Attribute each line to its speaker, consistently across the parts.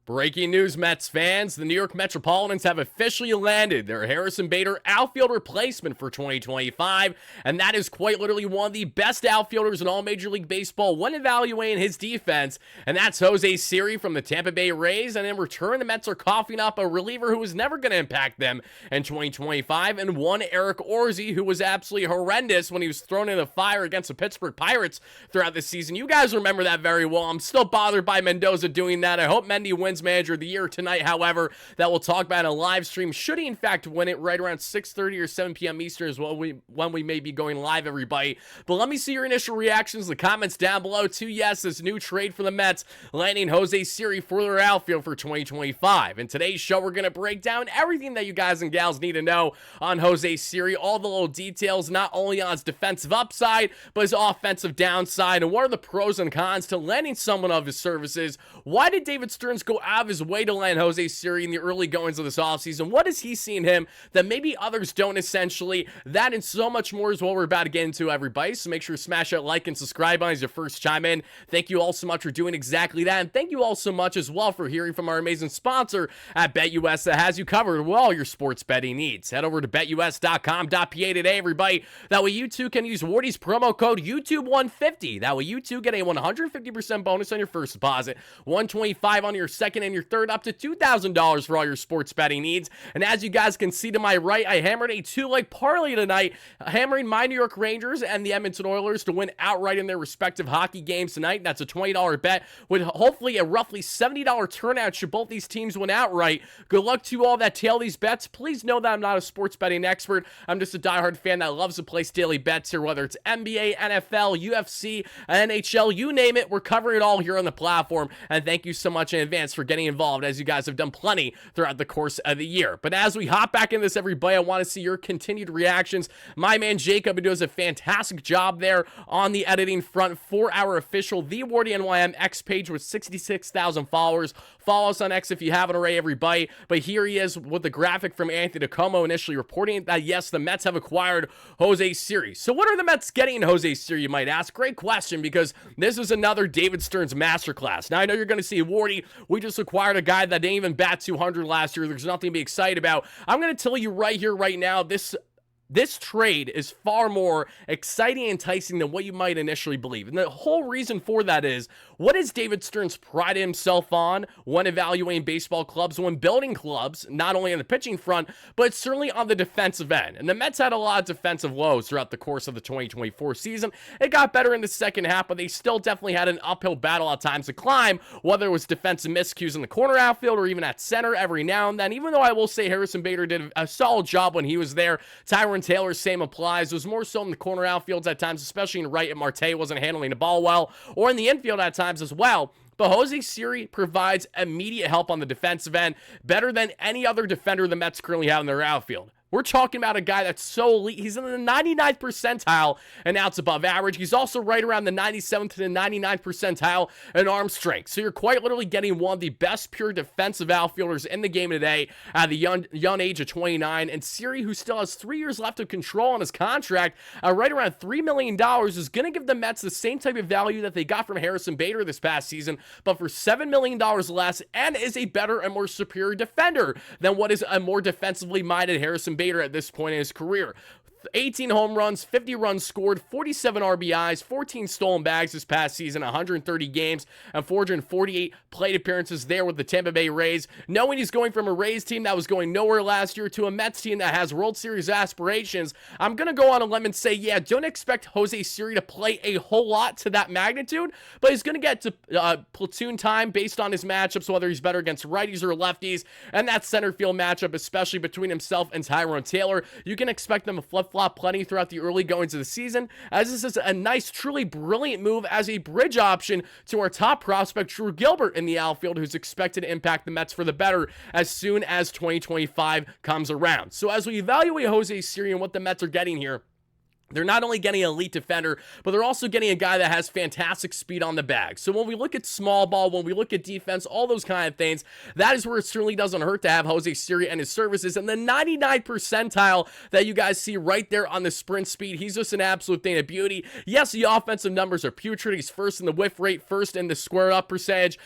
Speaker 1: Breaking news, Mets fans. The New York Metropolitans have officially landed their Harrison Bader outfield replacement for 2025, and that is quite literally one of the best outfielders in all Major League Baseball when evaluating his defense, and that's Jose Siri from the Tampa Bay Rays. And in return, the Mets are coughing up a reliever who was never going to impact them in 2025, and one Eric Orzi, who was absolutely horrendous when he was thrown in the fire against the Pittsburgh Pirates throughout the season. You guys remember that very well. I'm still bothered by Mendoza doing that. I hope Mendy wins Manager of the Year tonight, however, that we'll talk about in a live stream. Should he in fact win it right around 6:30 or 7 p.m. Eastern is when we may be going live, everybody. But let me see your initial reactions, the comments down below to yes, this new trade for the Mets, landing Jose Siri for their outfield for 2025. In today's show, we're going to break down everything that you guys and gals need to know on Jose Siri, all the little details, not only on his defensive upside, but his offensive downside, and what are the pros and cons to landing someone of his services. Why did David Stearns go out of his way to land Jose Siri in the early goings of this offseason? What has he seen him that maybe others don't, essentially? That and so much more is what we're about to get into, everybody. So make sure to smash that like and subscribe button as your first chime in. Thank you all so much for doing exactly that. And thank you all so much as well for hearing from our amazing sponsor at BetUS that has you covered with all your sports betting needs. Head over to betus.com.pa today, everybody. That way you too can use Wardy's promo code YouTube150. That way you too get a 150% bonus on your first deposit, $125 on your second and your third, up to $2,000 for all your sports betting needs. And as you guys can see to my right, I hammered a two-leg parlay tonight, hammering my New York Rangers and the Edmonton Oilers to win outright in their respective hockey games tonight. That's a $20 bet with hopefully a roughly $70 turnout should both these teams win outright. Good luck to all that tail these bets. Please know that I'm not a sports betting expert. I'm just a diehard fan that loves to place daily bets here, whether it's NBA, NFL, UFC, NHL, you name it. We're covering it all here on the platform. And thank you so much in advance for getting involved, as you guys have done plenty throughout the course of the year. But as we hop back into this, everybody, I want to see your continued reactions. My man Jacob does a fantastic job there on the editing front for our official The WardyNYM X page with 66,000 followers. Follow us on X if you haven't already, everybody. But here he is with the graphic from Anthony DeComo initially reporting that, yes, the Mets have acquired Jose Siri. So what are the Mets getting Jose Siri, you might ask? Great question, because this is another David Stearns masterclass. Now, I know you're going to see, Wardy, we just acquired a guy that didn't even bat 200 last year. There's nothing to be excited about. I'm going to tell you right here, right now, this trade is far more exciting and enticing than what you might initially believe. And the whole reason for that is, what does David Stearns pride himself on when evaluating baseball clubs, when building clubs, not only on the pitching front, but certainly on the defensive end? And the Mets had a lot of defensive lows throughout the course of the 2024 season. It got better in the second half, but they still definitely had an uphill battle at times to climb, whether it was defensive miscues in the corner outfield or even at center every now and then. Even though I will say Harrison Bader did a solid job when he was there, Tyrone Taylor, same applies. It was more so in the corner outfields at times, especially in right, and Marte wasn't handling the ball well, or in the infield at times as well. But Jose Siri provides immediate help on the defensive end, better than any other defender the Mets currently have in their outfield. We're talking about a guy that's so elite. He's in the 99th percentile in outs above average. He's also right around the 97th to the 99th percentile in arm strength. So you're quite literally getting one of the best pure defensive outfielders in the game today at the young age of 29. And Siri, who still has 3 years left of control on his contract, right around $3 million, is going to give the Mets the same type of value that they got from Harrison Bader this past season, but for $7 million less, and is a better and more superior defender than what is a more defensively minded Harrison Bader at this point in his career. 18 home runs, 50 runs scored, 47 RBIs, 14 stolen bags this past season, 130 games, and 448 plate appearances there with the Tampa Bay Rays. Knowing he's going from a Rays team that was going nowhere last year to a Mets team that has World Series aspirations, I'm going to go on a limb and say, yeah, don't expect Jose Siri to play a whole lot to that magnitude, but he's going to get to platoon time based on his matchups, whether he's better against righties or lefties, and that center field matchup, especially between himself and Tyrone Taylor. You can expect them to flip-flop plenty throughout the early goings of the season, as this is a nice, truly brilliant move as a bridge option to our top prospect, Drew Gilbert, in the outfield, who's expected to impact the Mets for the better as soon as 2025 comes around. So as we evaluate Jose Siri and what the Mets are getting here, they're not only getting an elite defender, but they're also getting a guy that has fantastic speed on the bag. So when we look at small ball, when we look at defense, all those kind of things, that is where it certainly doesn't hurt to have Jose Siri and his services. And the 99 percentile that you guys see right there on the sprint speed, he's just an absolute thing of beauty. Yes, the offensive numbers are putrid. He's first in the whiff rate, first in the square up percentage,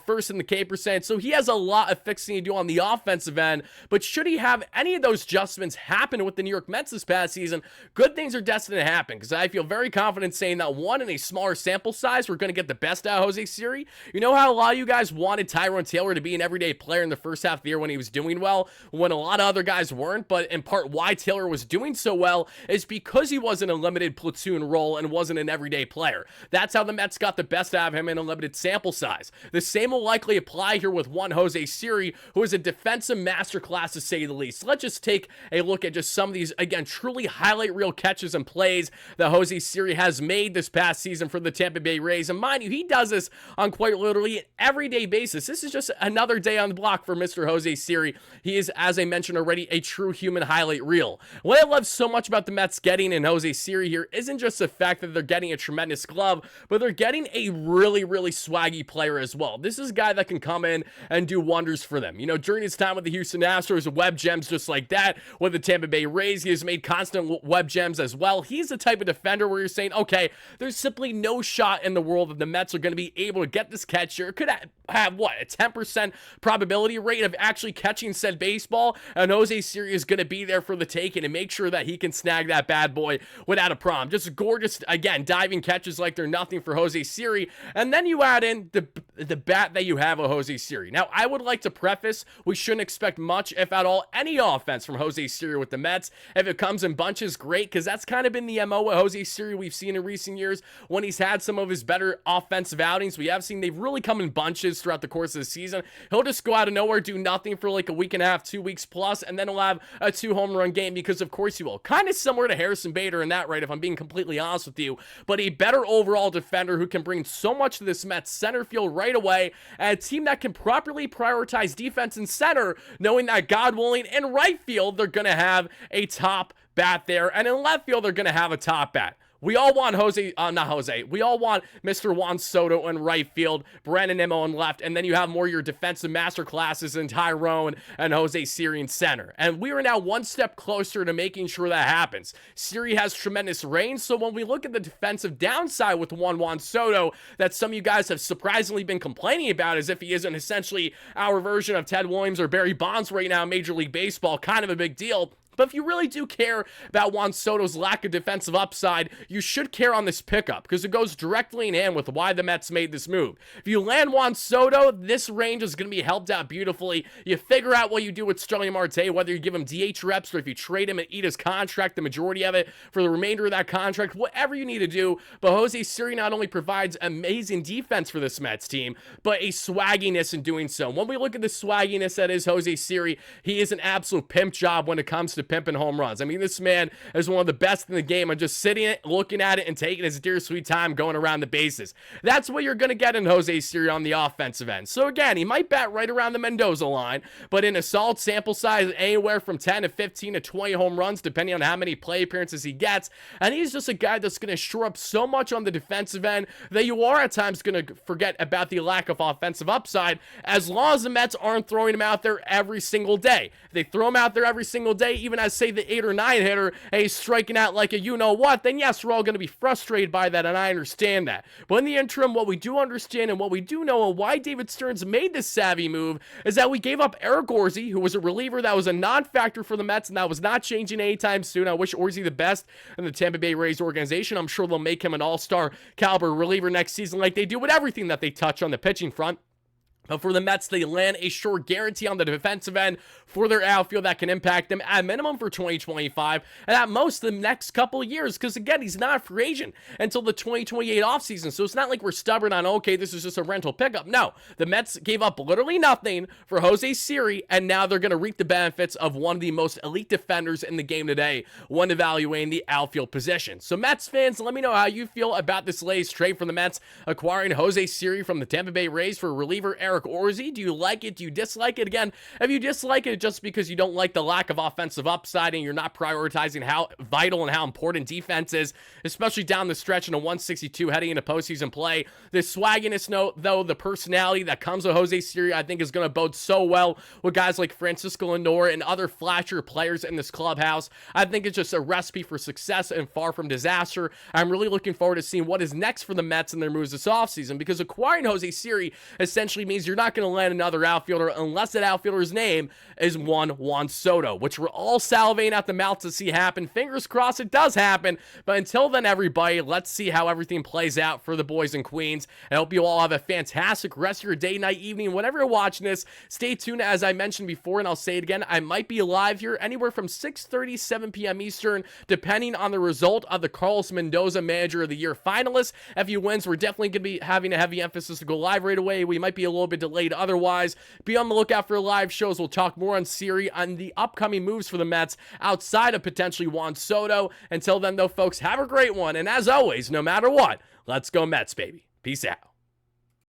Speaker 1: first in the K percentage. So he has a lot of fixing to do on the offensive end. But should he have any of those adjustments happen with the New York Mets this past season, good things are destined to happen, because I feel very confident saying that, one, in a smaller sample size, we're going to get the best out of Jose Siri. You know how a lot of you guys wanted Tyrone Taylor to be an everyday player in the first half of the year when he was doing well, when a lot of other guys weren't, but in part why Taylor was doing so well is because he was in a limited platoon role and wasn't an everyday player. That's how the Mets got the best out of him in a limited sample size. The same will likely apply here with one Jose Siri, who is a defensive masterclass to say the least. Let's just take a look at just some of these, again, truly highlight reel catches and plays that Jose Siri has made this past season for the Tampa Bay Rays. And mind you, he does this on quite literally an everyday basis. This is just another day on the block for Mr. Jose Siri. He is, as I mentioned already, a true human highlight reel. What I love so much about the Mets getting in Jose Siri here isn't just the fact that they're getting a tremendous glove, but they're getting a really, really swaggy player as well. This is a guy that can come in and do wonders for them. During his time with the Houston Astros, web gems just like that. With the Tampa Bay Rays, he has made constant web gems as well. He's the type of defender where you're saying, okay, there's simply no shot in the world that the Mets are going to be able to get this catch here. It could have what, a 10% probability rate of actually catching said baseball, and Jose Siri is going to be there for the taking and make sure that he can snag that bad boy without a problem. Just gorgeous, again, diving catches like they're nothing for Jose Siri. And then you add in the bat that you have of Jose Siri. Now, I would like to preface, we shouldn't expect much, if at all, any offense from Jose Siri with the Mets. If it comes in bunches, great, because that's kind of been the MO with Jose Siri we've seen in recent years. When he's had some of his better offensive outings, we have seen they've really come in bunches throughout the course of the season. He'll just go out of nowhere, do nothing for like a week and a half, 2 weeks plus, and then he'll have a 2-home run game, because of course he will. Kind of similar to Harrison Bader in that, right, if I'm being completely honest with you, but a better overall defender who can bring so much to this Mets center field right away, and a team that can properly prioritize defense in center, knowing that, God willing, in right field, they're going to have a top bat there, and in left field, they're going to have a top bat. We all want we all want Mr. Juan Soto in right field, Brandon Nimmo in left, and then you have more of your defensive master classes in Tyrone and Jose Siri in center. And we are now one step closer to making sure that happens. Siri has tremendous range, so when we look at the defensive downside with Juan Soto, that some of you guys have surprisingly been complaining about, as if he isn't essentially our version of Ted Williams or Barry Bonds right now in Major League Baseball, kind of a big deal. But if you really do care about Juan Soto's lack of defensive upside, you should care on this pickup, because it goes directly in hand with why the Mets made this move. If you land Juan Soto, this range is going to be helped out beautifully. You figure out what you do with Starling Marte, whether you give him DH reps or if you trade him and eat his contract, the majority of it, for the remainder of that contract, whatever you need to do. But Jose Siri not only provides amazing defense for this Mets team, but a swagginess in doing so. When we look at the swagginess that is Jose Siri, he is an absolute pimp job when it comes to pimping home runs. I mean, this man is one of the best in the game and just sitting it, looking at it, and taking his dear sweet time going around the bases. That's what you're going to get in Jose Siri on the offensive end. So again, he might bat right around the Mendoza line, but in a solid sample size, anywhere from 10 to 15 to 20 home runs, depending on how many play appearances he gets. And he's just a guy that's going to shore up so much on the defensive end that you are at times going to forget about the lack of offensive upside, as long as the Mets aren't throwing him out there every single day. If they throw him out there every single day, even as, say, the 8 or 9 hitter, and he's striking out like a you-know-what, then yes, we're all going to be frustrated by that, and I understand that. But in the interim, what we do understand and what we do know, and why David Stearns made this savvy move, is that we gave up Eric Orsi, who was a reliever that was a non-factor for the Mets, and that was not changing anytime soon. I wish Orsi the best in the Tampa Bay Rays organization. I'm sure they'll make him an all-star caliber reliever next season, like they do with everything that they touch on the pitching front. But for the Mets, they land a sure guarantee on the defensive end for their outfield that can impact them at minimum for 2025 and at most the next couple of years, because again, he's not a free agent until the 2028 offseason. So it's not like we're stubborn on, okay, this is just a rental pickup. No, the Mets gave up literally nothing for Jose Siri, and now they're going to reap the benefits of one of the most elite defenders in the game today when evaluating the outfield position. So Mets fans, let me know how you feel about this latest trade from the Mets, acquiring Jose Siri from the Tampa Bay Rays for reliever Eric Mark Orsi? Do you like it? Do you dislike it? Again, if you dislike it just because you don't like the lack of offensive upside and you're not prioritizing how vital and how important defense is, especially down the stretch in a 162 heading into postseason play, the swagginess note, though, the personality that comes with Jose Siri, I think is going to bode so well with guys like Francisco Lindor and other flashier players in this clubhouse. I think it's just a recipe for success and far from disaster. I'm really looking forward to seeing what is next for the Mets and their moves this offseason, because acquiring Jose Siri essentially means you're not going to land another outfielder unless that outfielder's name is Juan Soto, which we're all salivating at the mouth to see happen. Fingers crossed it does happen, but until then, everybody, let's see how everything plays out for the boys in Queens. I hope you all have a fantastic rest of your day, night, evening, whenever you're watching this. Stay tuned, as I mentioned before, and I'll say it again, I might be live here anywhere from 6:30, 7 p.m. Eastern, depending on the result of the Carlos Mendoza Manager of the Year finalists. If he wins, we're definitely going to be having a heavy emphasis to go live right away. We might be a little bit delayed otherwise. Be on the lookout for live shows. We'll talk more on Siri, on the upcoming moves for the Mets outside of potentially Juan Soto. Until then, though, folks, have a great one. And as always, no matter what, let's go Mets, baby. Peace out.